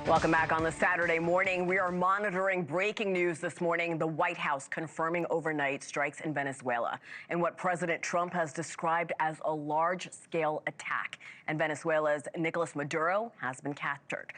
Welcome back on the Saturday morning. We are monitoring breaking news this morning. The White House confirming overnight strikes in Venezuela and what President Trump has described as a large-scale attack. And Venezuela's Nicolás Maduro has been captured.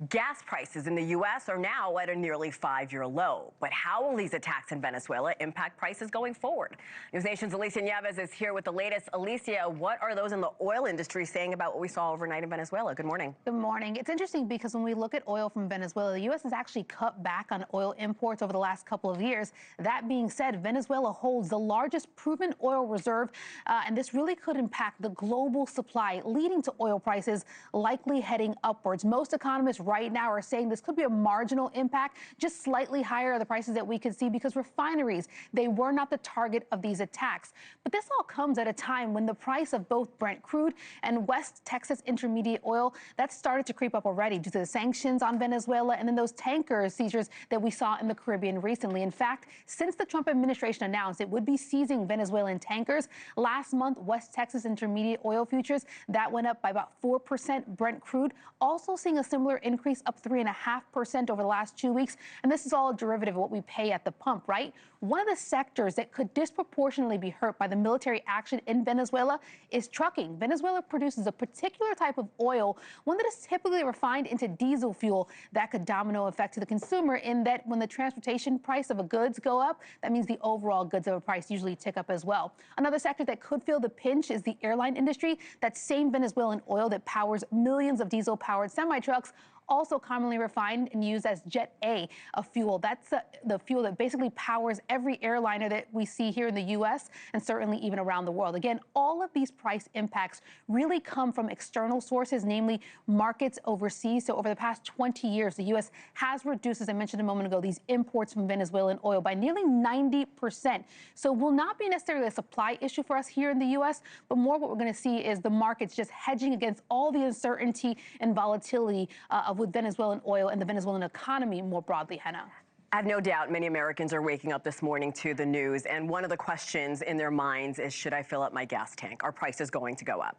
Gas prices in the U.S. are now at a nearly 5-year low. But how will these attacks in Venezuela impact prices going forward? NewsNation's Alicia Nieves is here with the latest. Alicia, what are those in the oil industry saying about what we saw overnight in Venezuela? Good morning. Good morning. It's interesting because when we look at oil from Venezuela, the U.S. has actually cut back on oil imports over the last couple of years. That being said, Venezuela holds the largest proven oil reserve, and this really could impact the global supply, leading to oil prices likely heading upwards. Most economists right now are saying this could be a marginal impact, just slightly higher are the prices that we could see because refineries, they were not the target of these attacks. But this all comes at a time when the price of both Brent crude and West Texas Intermediate oil, that's started to creep up already due to the sanctions on Venezuela and then those tanker seizures that we saw in the Caribbean recently. In fact, since the Trump administration announced it would be seizing Venezuelan tankers, last month, West Texas Intermediate oil futures, that went up by about 4%. Brent crude also seeing a similar increase, up 3.5% over the last 2 weeks. And this is all a derivative of what we pay at the pump, right? One of the sectors that could disproportionately be hurt by the military action in Venezuela is trucking. Venezuela produces a particular type of oil, one that is typically refined into diesel fuel. That could domino effect to the consumer in that when the transportation price of a goods go up, that means the overall goods of a price usually tick up as well. Another sector that could feel the pinch is the airline industry. That same Venezuelan oil that powers millions of diesel-powered semi-trucks, also commonly refined and used as Jet A, a fuel. That's the fuel that basically powers every airliner that we see here in the U.S. and certainly even around the world. Again, all of these price impacts really come from external sources, namely markets overseas. So over the past 20 years, the U.S. has reduced, as I mentioned a moment ago, these imports from Venezuelan oil by nearly 90%. So will not be necessarily a supply issue for us here in the U.S., but more what we're going to see is the markets just hedging against all the uncertainty and volatility with Venezuelan oil and the Venezuelan economy more broadly, Hena. I have no doubt many Americans are waking up this morning to the news, and one of the questions in their minds is, should I fill up my gas tank? Are prices going to go up?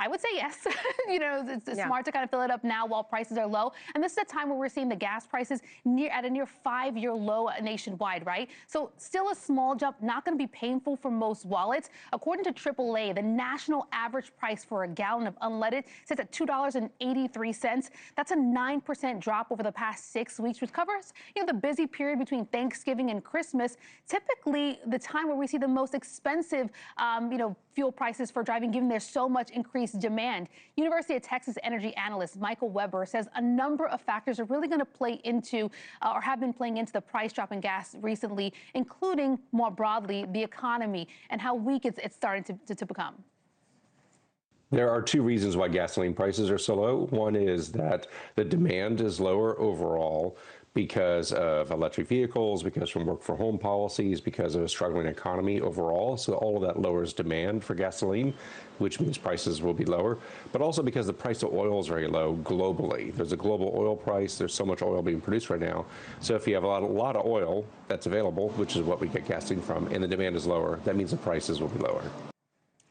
I would say yes. It's smart to kind of fill it up now while prices are low. And this is a time where we're seeing the gas prices at a near 5-year low nationwide, right? So still a small jump, not going to be painful for most wallets. According to AAA, the national average price for a gallon of unleaded sits at $2.83. That's a 9% drop over the past 6 weeks, which covers, the busy period between Thanksgiving and Christmas. Typically, the time where we see the most expensive, fuel prices for driving, given there's so much increased demand. University of Texas energy analyst Michael Weber says a number of factors are really going to play into or have been playing into the price drop in gas recently, including more broadly the economy and how weak it's starting to become. There are two reasons why gasoline prices are so low. One is that the demand is lower overall because of electric vehicles, because from work from home policies, because of a struggling economy overall. So all of that lowers demand for gasoline, which means prices will be lower, but also because the price of oil is very low globally. There's a global oil price. There's so much oil being produced right now. So if you have a lot of oil that's available, which is what we get gasoline from, and the demand is lower, that means the prices will be lower.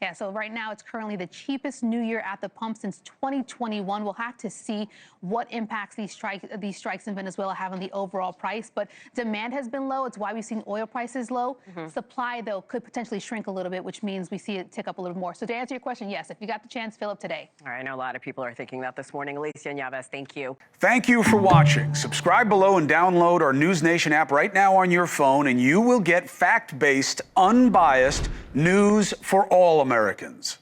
Yeah, so right now it's currently the cheapest new year at the pump since 2021. We'll have to see what impacts these strikes in Venezuela have on the overall price. But demand has been low. It's why we've seen oil prices low. Supply, though, could potentially shrink a little bit, which means we see it tick up a little more. So to answer your question, yes, if you got the chance, fill up today. All right, I know a lot of people are thinking that this morning. Alicia Nieves, thank you. Thank you for watching. Subscribe below and download our NewsNation app right now on your phone, and you will get fact-based, unbiased news for all Americans.